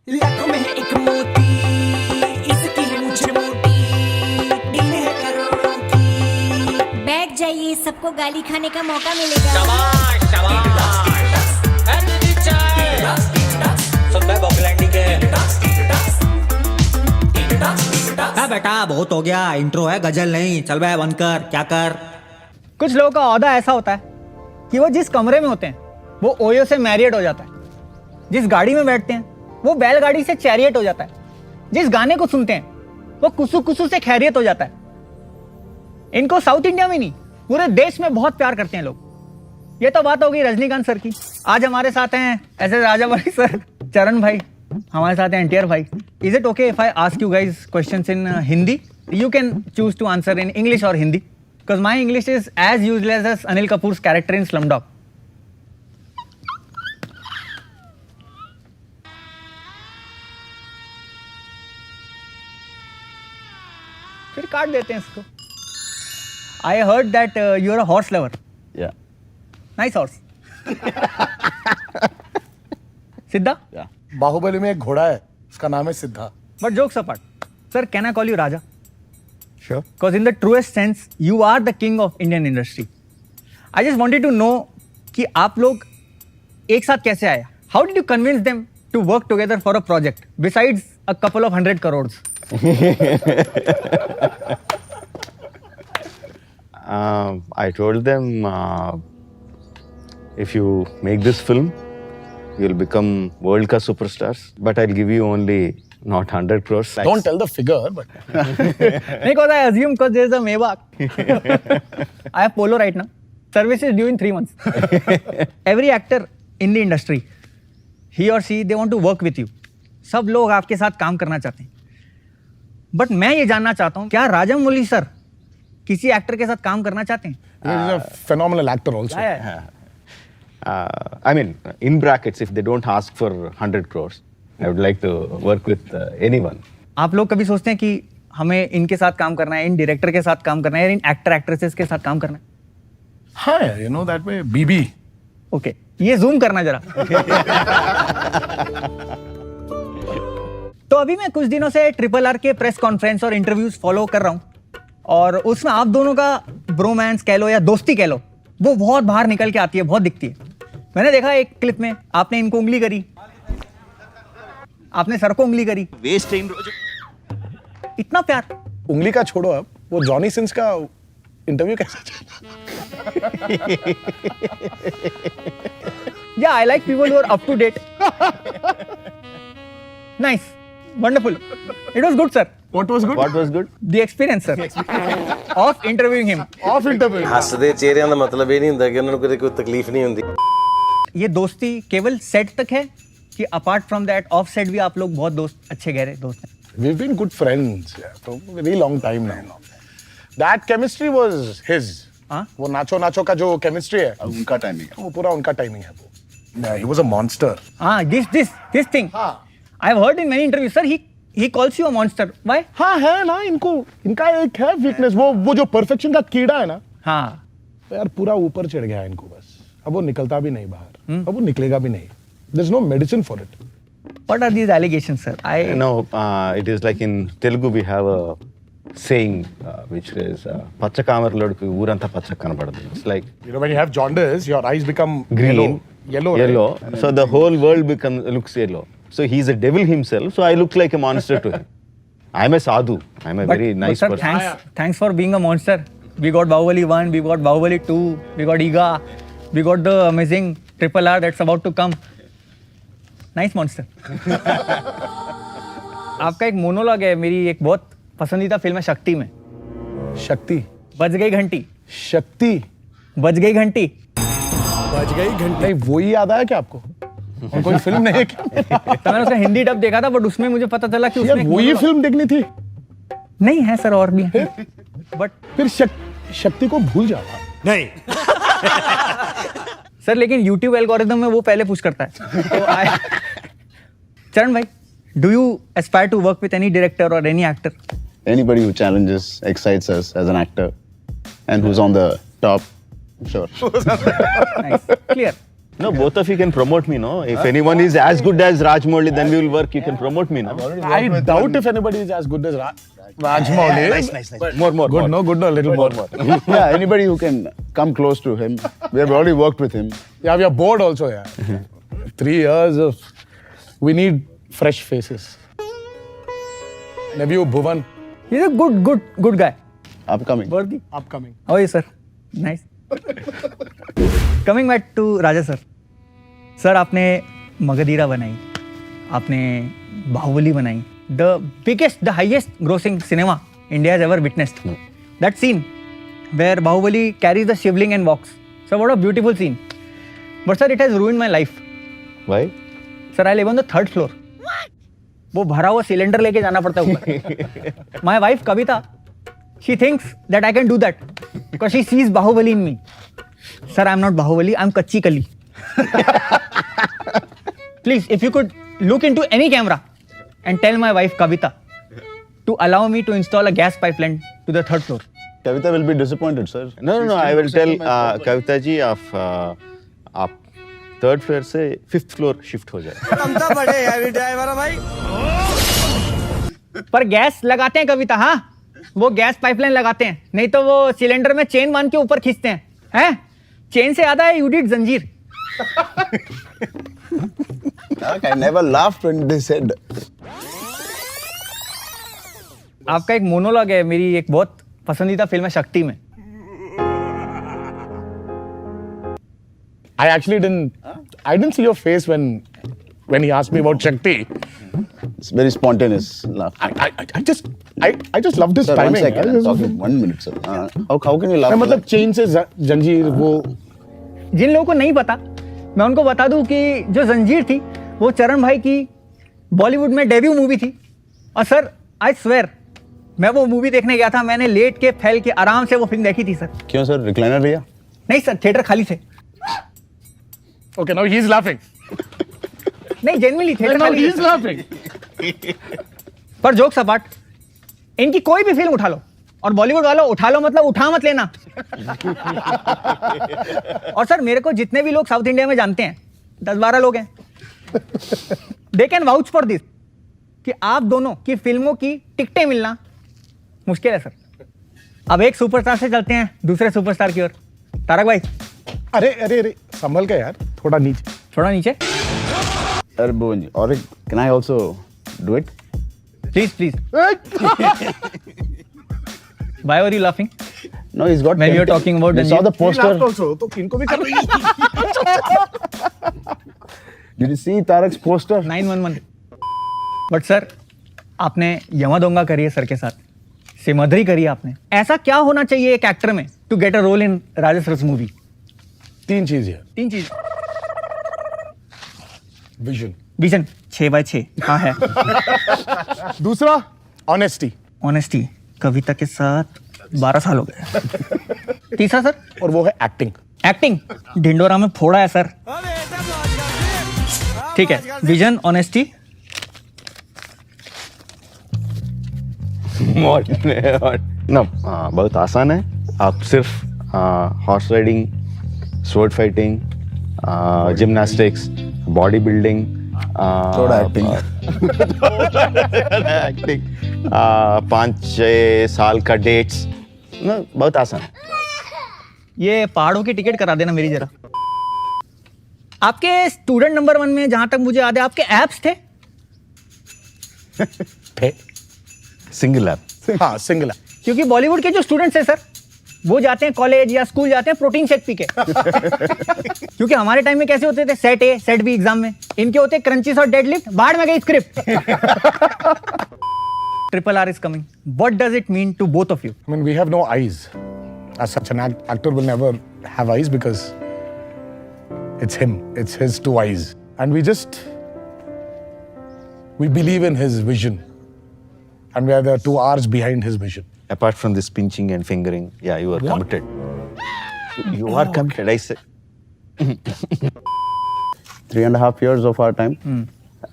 लाखों में है एक मोती, इसकी है मुझे मोटी, दिल है करोड़ों की। बैठ जाइए, सबको गाली खाने का मौका मिलेगा। शाबाश शाबाश। एनर्जी चाय। सुन बे बॉकलैंडी के। बेटा बहुत हो गया, इंट्रो है गजल नहीं। चल बे बंद कर, क्या कर। कुछ लोगों का औहदा ऐसा होता है कि वो जिस कमरे में होते हैं वो ओयो से मैरियड हो जाता है, जिस गाड़ी में बैठते हैं वो बैलगाड़ी से चैरियट हो जाता है, जिस गाने को सुनते हैं वो कुसु कुसु से खैरियत हो जाता है। इनको साउथ इंडिया में नहीं पूरे देश में बहुत प्यार करते हैं लोग। ये तो बात होगी रजनीकांत सर की। आज हमारे साथ हैं ऐसे राजा भाई सर, चरण भाई, हमारे साथ हैं एनटीआर भाई। Is it okay if I ask you guys questions in Hindi? You can choose to answer in English और Hindi, because my English is as useless as Anil Kapoor's character in Slumdog. फिर काट देते हैं इसको। I heard that you're a horse lover. Yeah. Nice horse. सिद्धा? Yeah. Baahubali में एक घोड़ा है, उसका नाम है सिद्धा। But jokes apart, sir, can I call you Raja? Sure. Because in the truest sense, you are the king of Indian industry. I just wanted to know कि आप लोग एक साथ कैसे आए? How did you convince them to work together for a project besides a couple of 100 crores? I told them if you make this film, you'll become world class superstars. But I'll give you only not 100 crores. Don't tell the figure, but Because I assume because there's a Maybach. I have Polo right now. Service is due in 3 months. Every actor in the industry, he or she, they want to work with you. सब लोग आपके साथ काम करना चाहते हैं. But मैं ये जानना चाहता हूँ, क्या राजामौली सर किसी एक्टर के साथ काम करना चाहते हैं? he's a phenomenal actor also. I mean, in brackets, if they don't ask for 100 crores, I would like to work with anyone. आप लोग कभी सोचते हैं कि हमें इनके साथ काम करना है, इन डायरेक्टर के साथ काम करना है, या इन एक्टर एक्ट्रेसेस के साथ काम करना है? हाँ, you know that way. BB. Okay, ये जूम करना जरा। तो अभी मैं कुछ दिनों से RRR के प्रेस कॉन्फ्रेंस और इंटरव्यूज फॉलो कर रहा हूँ, और उसमें आप दोनों का ब्रोमांस कह लो या दोस्ती कह लो, वो बहुत बाहर निकल के आती है, बहुत दिखती है। मैंने देखा एक क्लिप में आपने इनको उंगली करी, आपने सर को उंगली करी। इतना प्यार। उंगली का छोड़ो अब, वो जॉनी सिंस का इंटरव्यू कैसा चला? Yeah, I like people who are up to date. Nice, wonderful. It was good, sir. What was good? What was good? The experience, sir, of interviewing him. Off interview. ਹੱਸਦੇ ਚਿਹਰਿਆਂ ਦਾ ਮਤਲਬ ਇਹ ਨਹੀਂ ਹੁੰਦਾ ਕਿ ਉਹਨਾਂ ਨੂੰ ਕਦੇ ਕੋਈ ਤਕਲੀਫ ਨਹੀਂ ਹੁੰਦੀ। ये दोस्ती केवल सेट तक है कि apart from that of set भी आप लोग बहुत दोस्त, अच्छे गहरे दोस्त हैं? We've been good friends for a very long time now. That chemistry was his. हाँ? वो नाचो नाचो का जो chemistry है, उनका timing है। वो पूरा उनका टाइमिंग है वो। Yeah, he was a monster. हाँ, this thing. हाँ, I've heard in many interviews, sir, he calls you a monster. Why? हाँ है ना, इनका एक है वीकनेस, वो जो परफेक्शन का कीड़ा है ना, हाँ, तो यार पूरा ऊपर चढ़ गया है इनको बस। अब वो निकलता भी नहीं बाहर, अब वो निकलेगा भी नहीं। There's no medicine for it. what are these allegations, sir? You know, it is like in Telugu we have a saying which is "Pachakamarlodku uranta pachak kanapadu." It's like You know, when you have jaundice, your eyes become green, yellow. yellow. Right? So the whole world looks yellow. So he's a devil himself. So I look like a monster to him. I'm a sadhu. I'm a very nice sir, person. thanks for being a monster. We got Bahubali 1, we got Bahubali 2, we got Iga, we got the amazing RRR that's about to come. Nice monster. आपका एक monologue है मेरी एक बहुत पसंदीदा film है शक्ति में। शक्ति, बज गई घंटी, शक्ति, बज गई घंटी। बज गई घंटी। नहीं, वो ही याद आया क्या आपको? और कोई फिल्म नहीं है क्या? तो मैंने उसका हिंदी डब देखा था, बट उसमें मुझे पता चला कि यार उसमें वो ही फिल्म देखनी थी। नहीं है सर, और भी है, बट फिर शक्ति को भूल जाओ। नहीं, सर लेकिन YouTube एल्गोरिथम में वो पहले पुश करता है। तो चरण भाई, do you aspire to work with any director और any actor? Anybody who challenges, excites us as an actor, and who's on the top, sure. Nice, clear. No, both of you can promote me, no? If anyone is as good as Rajmouli, then we will work. You can promote me, no? I doubt if anybody is as good as Rajmouli. Nice. More. Good, no, good, no, a little more. Yeah, anybody who can come close to him. We have already worked with him. Yeah, we are bored also, yeah. 3 years of. We need fresh faces. Nephew Bhuvan, He's a good guy. Upcoming. Worthy. upcoming. How are you, sir? Nice. Coming back to Raja sir. Sir आपने मगधीरा बनाई, आपने बाहुबली बनाई. The biggest, the highest grossing cinema India has ever witnessed. That scene where Bahubali carries the shivling and walks. So what a beautiful scene. But sir, it has ruined my life. Why? Sir, I live on the 3rd floor. वो भरा हुआ cylinder लेके जाना पड़ता है ऊपर. My wife Kavita, she thinks that I can do that because she sees Bahubali in me. Sir, I'm not Bahubali, I'm Kachi Kali. Please, if you could look into any camera and tell my wife Kavita to allow me to install a gas pipeline to the 3rd floor. Kavita will be disappointed, sir. No. I will tell Kavita ji of आप 3rd floor से 5th floor shift हो जाए. पर gas लगाते हैं कविता, हाँ वो gas pipeline लगाते हैं, नहीं तो वो सिलेंडर में चेन बांध के ऊपर खींचते हैं. हैं चेन से याद है यूडिट जंजीर. I never laughed when they said. आपका एक मोनोलॉग है मेरी एक बहुत पसंदीदा फिल्म है शक्ति में. I actually didn't see your face when he asked me about Shakti. It's very spontaneous laugh. I just love this Sir, timing. 1 second. I'm talking 1 minute, sir. How can you laugh? मतलब chain से जंजीर वो. जिन लोगों को नहीं पता मैं उनको बता दूं कि जो जंजीर थी वो चरण भाई की बॉलीवुड में डेब्यू मूवी थी. और सर आई स्वेयर मैं वो मूवी देखने गया था, मैंने लेट के फैल के आराम से वो फिल्म देखी थी सर. क्यों सर, रिक्लाइनर लिया? नहीं सर, थिएटर खाली थे. Okay, now he's laughing. नहीं जेन्युइनली थिएटर Now खाली he's laughing. पर जोक्स अपार्ट, इनकी कोई भी फिल्म उठा लो और बॉलीवुड वालों उठा लो मतलब उठा मत लेना. और सर मेरे को जितने भी लोग साउथ इंडिया में जानते हैं 10-12 लोग हैं, they can vouch for this कि आप दोनों की फिल्मों की टिकटें मिलना मुश्किल है सर. अब एक सुपरस्टार से चलते हैं दूसरे सुपरस्टार की ओर. तारक भाई अरे संभल के यार, थोड़ा नीचे. थोड़ा नीचे अरे भुवन जी, और can I also do it? Please. Why were you laughing? No, he's got. When you're talking about you saw the poster. Also, तो किनको भी कर रही है. Did you see Tarak's poster? 911. But sir आपने यमादोंगा करी है सर के साथ, सिमधरी करी है आपने. ऐसा क्या होना चाहिए एक एक्टर में to get a role in राजा सरस मूवी? 3 चीज है. 3 चीज. विजन 6x6 हाँ है. दूसरा ऑनेस्टी ऑनेस्टी, कविता के साथ 12 साल हो गए. तीसरा सर, और वो है एक्टिंग. एक्टिंग ढिंडोरा में फोड़ा है सर. ठीक है, विजन, ऑनेस्टी. बहुत आसान है. आप सिर्फ horse riding, sword fighting, gymnastics, body building, थोड़ा एक्टिंग. एक्टिंग, 5-6 साल का डेट्स ना, बहुत आसान. ये पहाड़ों की टिकट करा देना मेरी जरा. आपके स्टूडेंट नंबर 1 में जहां तक मुझे याद है आपके एप्स थे. Single app. हाँ, सिंगल ऐप. क्योंकि बॉलीवुड के जो स्टूडेंट्स हैं सर वो जाते हैं कॉलेज या स्कूल जाते हैं प्रोटीन शेक पी के. क्योंकि हमारे टाइम में कैसे होते थे, set A set B exam में, इनके होते क्रंचीज और डेडलिफ्ट. बाहर में गई script. RRR is coming. What does it mean to both of you? I mean, we have no eyes. As such, an actor will never have eyes because it's him. It's his 2 eyes. And we believe in his vision. And we are the 2 R's behind his vision. Apart from this pinching and fingering, yeah, you are committed. You are committed, I say. 3.5 years of our time.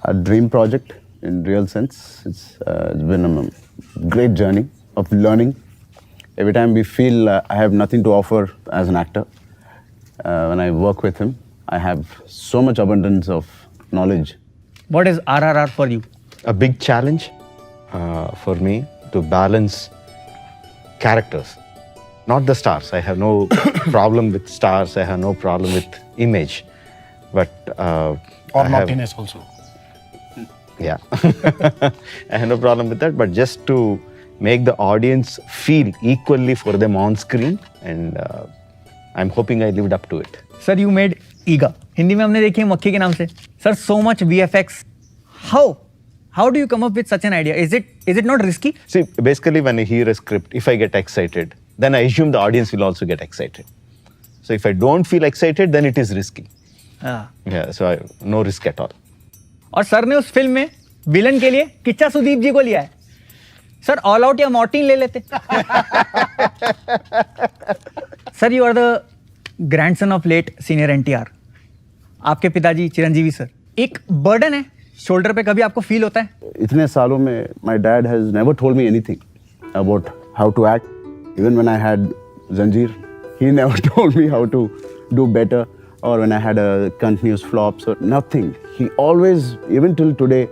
A dream project in real sense. It's been a great journey of learning. Every time we feel I have nothing to offer as an actor, when I work with him, I have so much abundance of knowledge. What is RRR for you? A big challenge for me to balance characters, not the stars. I have no problem with stars. I have no problem with image, but Or I have, naughtiness also. yeah, I have no problem with that. But just to make the audience feel equally for them on screen, and I'm hoping I lived up to it. Sir, you made ईगा, हिंदी में हमने देखी है मक्खी के नाम से. Sir, so much VFX. How do you come up with such an idea? Is it not risky? See, basically, when I hear a script, if I get excited, then I assume the audience will also get excited. So if I don't feel excited, then it is risky. Yeah, so no risk at all. और sir ने उस film में villain के लिए किच्चा सुदीप जी को लिया है. Sir all out या मॉर्टिन ले लेते. Sir you are the grandson of late senior NTR. आपके पिताजी चिरंजीवी सर. एक बर्डन है शोल्डर पे, कभी आपको फील होता है? इतने सालों में my dad has never told me anything about how to act. Even when I had Zanjeer, he never told me how to do better. Or when I had a continuous flops or nothing. He always, even till today,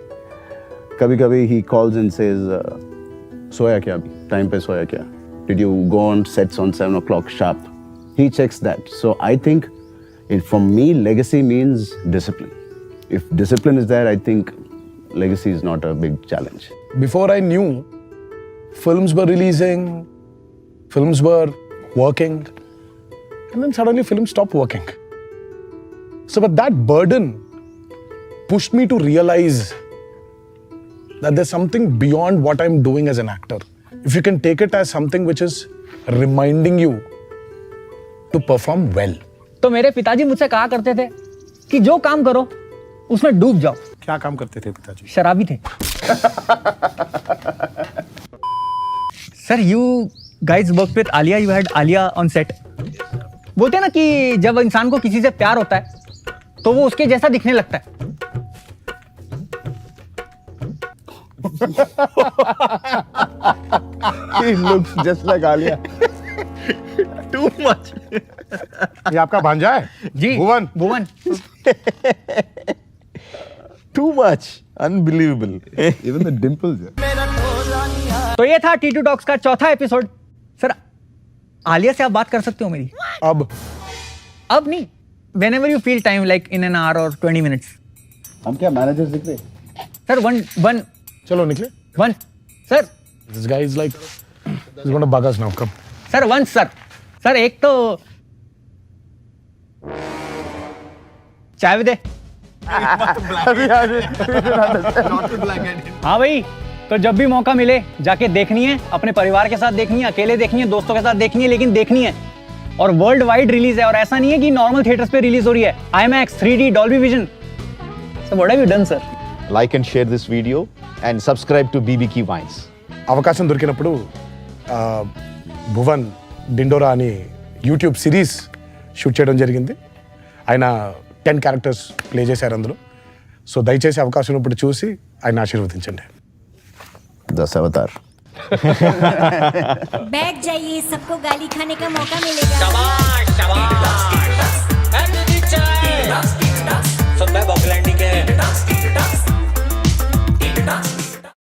कभी-कभी he calls and says, सोया क्या अभी? Time पे सोया क्या? Did you go on sets on 7 o'clock sharp? He checks that. So I think, for me, legacy means discipline. If discipline is there, I think legacy is not a big challenge. Before I knew, films were releasing, films were working, and then suddenly films stopped working. So, but that burden pushed me to realize that there's something beyond what I'm doing as an actor. If you can take it as something which is reminding you to perform well. तो मेरे पिताजी मुझसे कहा करते थे कि जो काम करो उसमें डूब जाओ. क्या काम करते थे पिताजी? शराबी थे. Sir you guys work with Alia, you had Alia on set. बोलते हैं ना कि जब इंसान को किसी से प्यार होता है तो वो उसके जैसा दिखने लगता है. He looks just like Alia. Too much. ये आपका भांजा है? जी भुवन. Too much. Unbelievable. Even the dimples. तो ये था T2 Talks का चौथा एपिसोड. सर आलिया से आप बात कर सकते हो मेरी? अब नहीं. Whenever you feel time, like in an hour or 20 minutes. हम क्या मैनेजर्स दिख रहे? Sir one. चलो निकले. One. Sir. This guy is like, he's going to bug us now. Come. Sir one sir. Sir एक तो चाय भी दे. हाँ भाई, तो जब भी मौका मिले जाके देखनी है, अपने परिवार के साथ देखनी है, अकेले देखनी है, दोस्तों के साथ देखनी है, लेकिन देखनी है. और वर्ल्ड वाइड रिलीज है, और ऐसा नहीं है कि नॉर्मल थिएटर्स पे रिलीज हो रही है. IMAX, 3D, Dolby Vision. So what have you done, sir? Like and share this video and subscribe to BBQ Vines. అవకాశం దొరికినప్పుడు భువన్ డిండోరా అని యూట్యూబ్ సిరీస్ షూట్ చేయడం జరిగింది. ఆయన 10 క్యారెక్టర్స్ ప్లే చేశారు అందులో. సో దయచేసి అవకాశం ఉన్నప్పుడు చూసి ఆయన ఆశీర్వదించండి. दशावतार. बैठ जाइए, सबको गाली खाने का मौका मिलेगा. शाबाश शाबाश